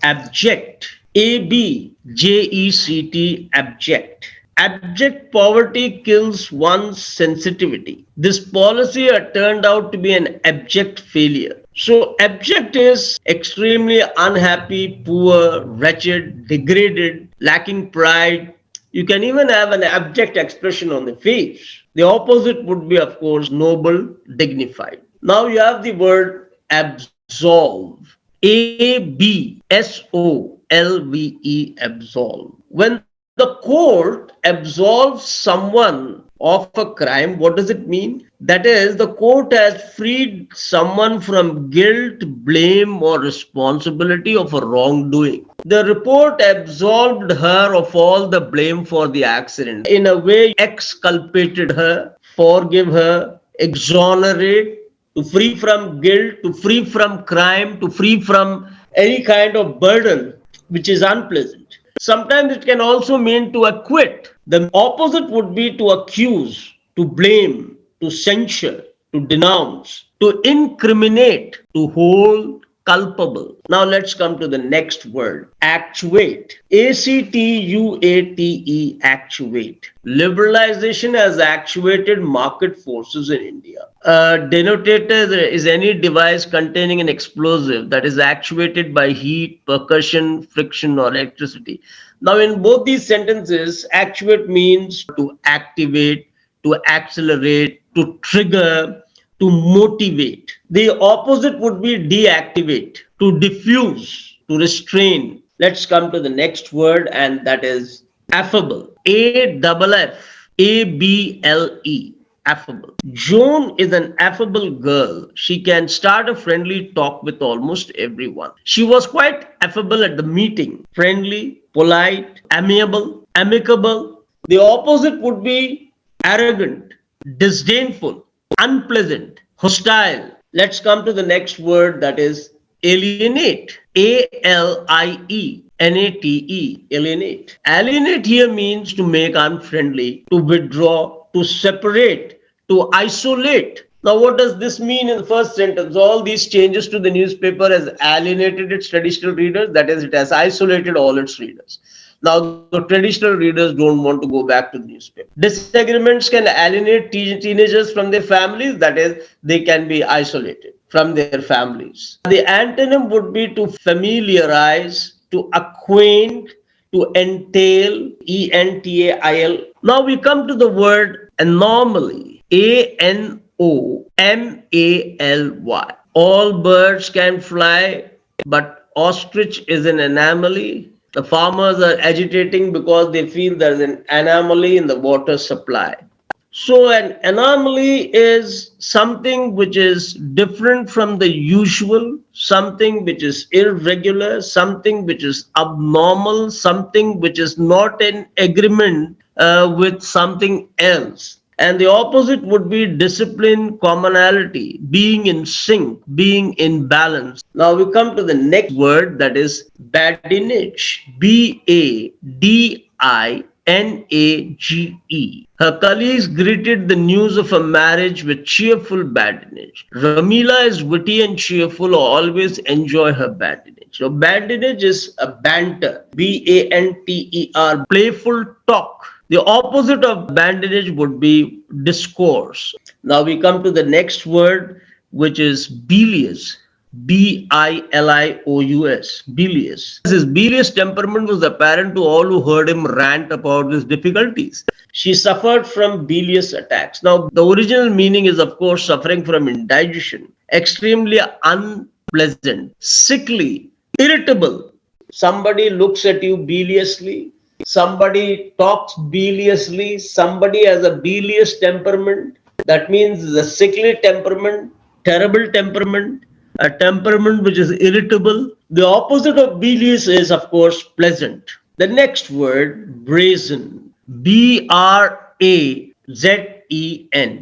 abject. ABJECT, abject. Abject poverty kills one's sensitivity. This policy had turned out to be an abject failure. So, abject is extremely unhappy, poor, wretched, degraded, lacking pride. You can even have an abject expression on the face. The opposite would be, of course, noble, dignified. Now you have the word absolve. ABSOLVE, absolve. When the court absolves someone of a crime, what does it mean? That is, the court has freed someone from guilt, blame, or responsibility of a wrongdoing. The report absolved her of all the blame for the accident. In a way, exculpated her, forgive her, exonerate, to free from guilt, to free from crime, to free from any kind of burden which is unpleasant. Sometimes it can also mean to acquit. The opposite would be to accuse, to blame, to censure, to denounce, to incriminate, to hold culpable. Now let's come to the next word, actuate. ACTUATE, actuate. Liberalization has actuated market forces in India. A denotator is any device containing an explosive that is actuated by heat, percussion, friction, or electricity. Now, in both these sentences, actuate means to activate, to accelerate, to trigger, to motivate. The opposite would be deactivate, to diffuse, to restrain. Let's come to the next word, and that is affable. AFFABLE. Affable. Joan is an affable girl. She can start a friendly talk with almost everyone. She was quite affable at the meeting. Friendly, polite, amiable, amicable. The opposite would be arrogant, disdainful, unpleasant, hostile. Let's come to the next word, that is alienate. ALIENATE, alienate. Alienate here means to make unfriendly, to withdraw, to separate, to isolate. Now, what does this mean in the first sentence? All these changes to the newspaper has alienated its traditional readers, that is, it has isolated all its readers. Now, the traditional readers don't want to go back to the newspaper. Disagreements can alienate teenagers from their families, that is, they can be isolated from their families. The antonym would be to familiarize, to acquaint, to entail, ENTAIL. Now we come to the word anomaly, ANOMALY. All birds can fly, but ostrich is an anomaly. The farmers are agitating because they feel there's an anomaly in the water supply. So an anomaly is something which is different from the usual, something which is irregular, something which is abnormal, something which is not in agreement with something else. And the opposite would be discipline, commonality, being in sync, being in balance. Now we come to the next word, that is badinage. BADINAGE. Her colleagues greeted the news of her marriage with cheerful badinage. Ramila is witty and cheerful, always enjoy her badinage. So badinage is a banter, BANTER, playful talk. The opposite of badinage would be discourse. Now we come to the next word, which is bilious. BILIOUS, bilious. His bilious temperament was apparent to all who heard him rant about his difficulties. She suffered from bilious attacks. Now, the original meaning is, of course, suffering from indigestion, extremely unpleasant, sickly, irritable. Somebody looks at you biliously, somebody talks biliously, somebody has a bilious temperament. That means the sickly temperament, terrible temperament, a temperament which is irritable. The opposite of bilious is, of course, pleasant. The next word, brazen. BRAZEN,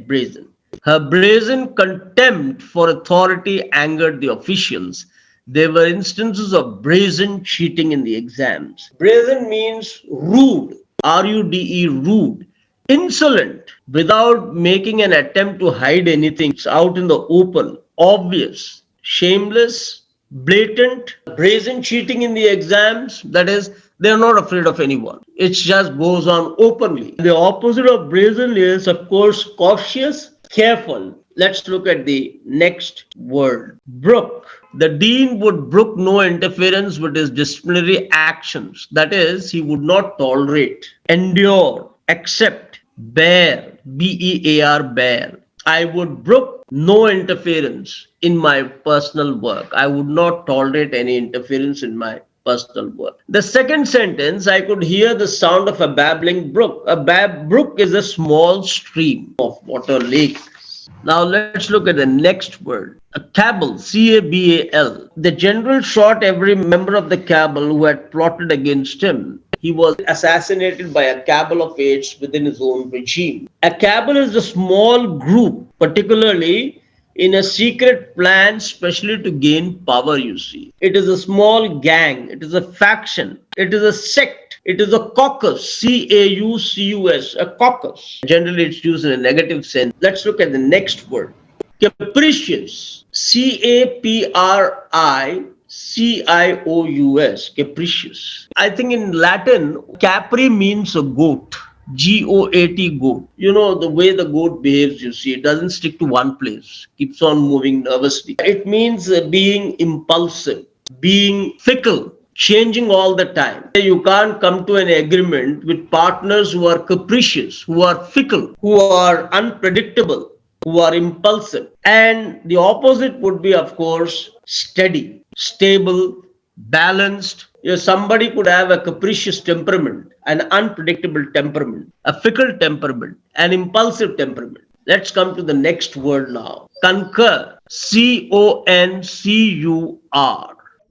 brazen. Her brazen contempt for authority angered the officials. There were instances of brazen cheating in the exams. Brazen means rude, RUDE, rude, insolent, without making an attempt to hide anything. It's out in the open, obvious, shameless, blatant, brazen cheating in the exams. That is, they are not afraid of anyone. It just goes on openly. The opposite of brazen is, of course, cautious, careful. Let's look at the next word. Brook. The dean would brook no interference with his disciplinary actions. That is, he would not tolerate, endure, accept, bear, bear, bear. I would brook no interference in my personal work. I would not tolerate any interference in my personal work. The second sentence, I could hear the sound of a babbling brook. A brook is a small stream of water, lake. Now let's look at the next word. A cabal, CABAL. The general shot every member of the cabal who had plotted against him. He was assassinated by a cabal of aides within his own regime. A cabal is a small group, particularly in a secret plan, especially to gain power, you see. It is a small gang, it is a faction, it is a sect, it is a caucus, CAUCUS, a caucus. Generally, it's used in a negative sense. Let's look at the next word. Capricious, CAPRICIOUS, capricious. I think in Latin, capri means a goat. GOAT, goat. You know, the way the goat behaves, you see, it doesn't stick to one place, keeps on moving nervously. It means being impulsive, being fickle, changing all the time. You can't come to an agreement with partners who are capricious, who are fickle, who are unpredictable, who are impulsive. And the opposite would be, of course, steady, stable, balanced. Somebody could have a capricious temperament, an unpredictable temperament, a fickle temperament, an impulsive temperament. Let's come to the next word now. Concur. CONCUR.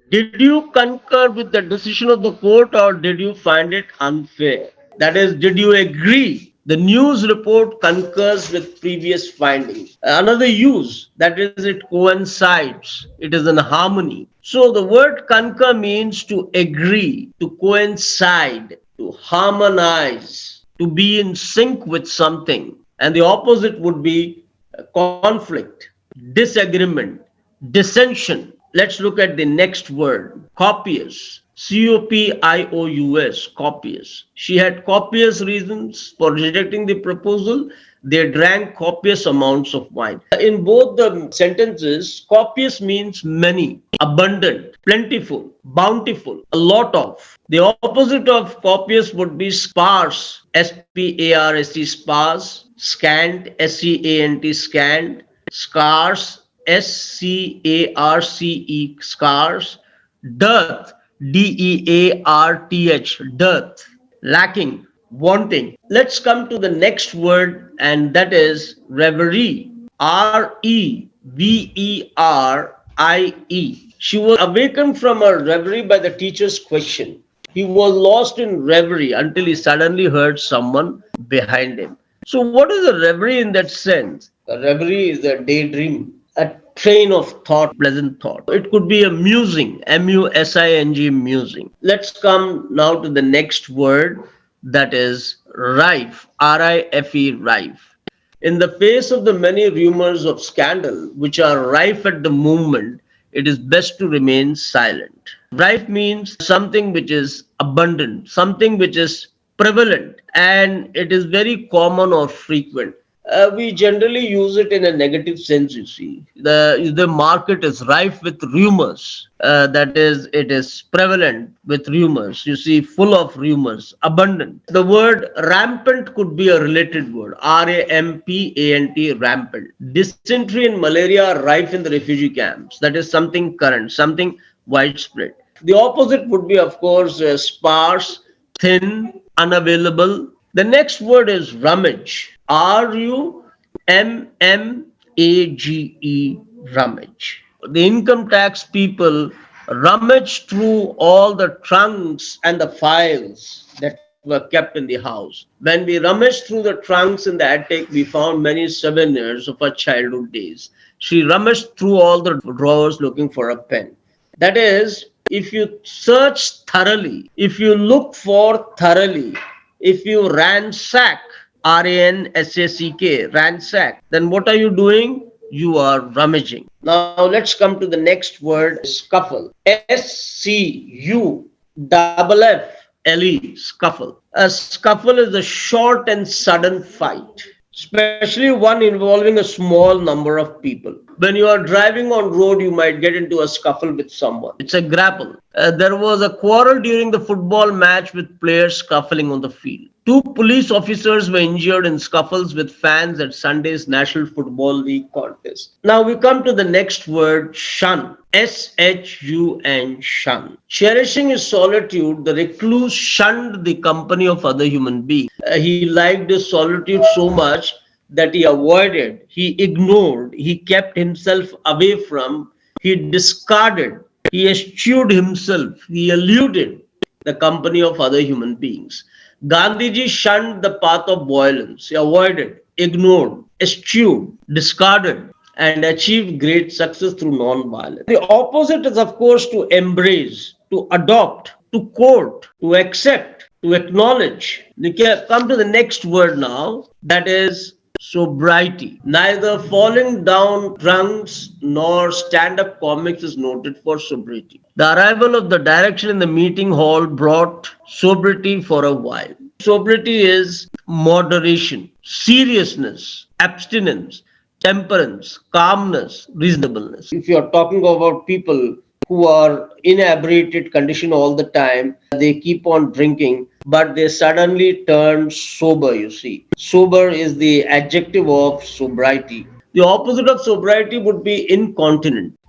Did you concur with the decision of the court or did you find it unfair? That is, did you agree? The news report concurs with previous findings. Another use, that is, it coincides, it is in harmony. So the word concur means to agree, to coincide, to harmonize, to be in sync with something. And the opposite would be conflict, disagreement, dissension. Let's look at the next word. Copious. COPIOUS, copious. She had copious reasons for rejecting the proposal. They drank copious amounts of wine. In both the sentences, copious means many, abundant, plentiful, bountiful, a lot of. The opposite of copious would be sparse, SPARSE, sparse, scant, SCANT, scant, scarce, SCARCE, scarce, dearth, DEARTH, dearth, lacking, wanting. Let's come to the next word, and that is reverie. REVERIE. She was awakened from her reverie by the teacher's question. He was lost in reverie until he suddenly heard someone behind him. So, what is a reverie in that sense? A reverie is a daydream, a train of thought, pleasant thought. It could be a musing, MUSING, musing. Let's come now to the next word, that is rife, RIFE, rife. In the face of the many rumors of scandal which are rife at the moment, it is best to remain silent. Rife means something which is abundant, something which is prevalent, and it is very common or frequent. We generally use it in a negative sense, you see. The market is rife with rumors. That is, it is prevalent with rumors. You see, full of rumors, abundant. The word rampant could be a related word. RAMPANT, rampant. Dysentery and malaria are rife in the refugee camps. That is something current, something widespread. The opposite would be, of course, sparse, thin, unavailable. The next word is rummage. RUMMAGE, rummage. The income tax people rummage through all the trunks and the files that were kept in the house. When we rummaged through the trunks in the attic, we found many souvenirs of our childhood days. She rummaged through all the drawers looking for a pen. That is, if you search thoroughly, if you look for thoroughly, if you ransack, RANSACK, ransack, then what are you doing? you are rummaging. Now let's come to the next word, scuffle. SCUFFLE, scuffle. A scuffle is a short and sudden fight, especially one involving a small number of people. When you are driving on road, you might get into a scuffle with someone. It's a grapple. There was a quarrel during the football match with players scuffling on the field. Two police officers were injured in scuffles with fans at Sunday's National Football League contest. Now we come to the next word, shun. SHUN, shun. Cherishing his solitude, the recluse shunned the company of other human beings. He liked his solitude so much that he avoided, he ignored, he kept himself away from, he discarded, he eschewed himself, he eluded the company of other human beings. Gandhiji shunned the path of violence. He avoided, ignored, eschewed, discarded, and achieved great success through non-violence. The opposite is, of course, to embrace, to adopt, to court, to accept, to acknowledge. We can come to the next word now, that is sobriety. Neither falling down drunks nor stand-up comics is noted for sobriety. The arrival of the direction in the meeting hall brought sobriety for a while. Sobriety is moderation, seriousness, abstinence, temperance, calmness, reasonableness. If you are talking about people who are in inebriated condition all the time, they keep on drinking, but they suddenly turn sober, you see. Sober is the adjective of sobriety. The opposite of sobriety would be incontinent.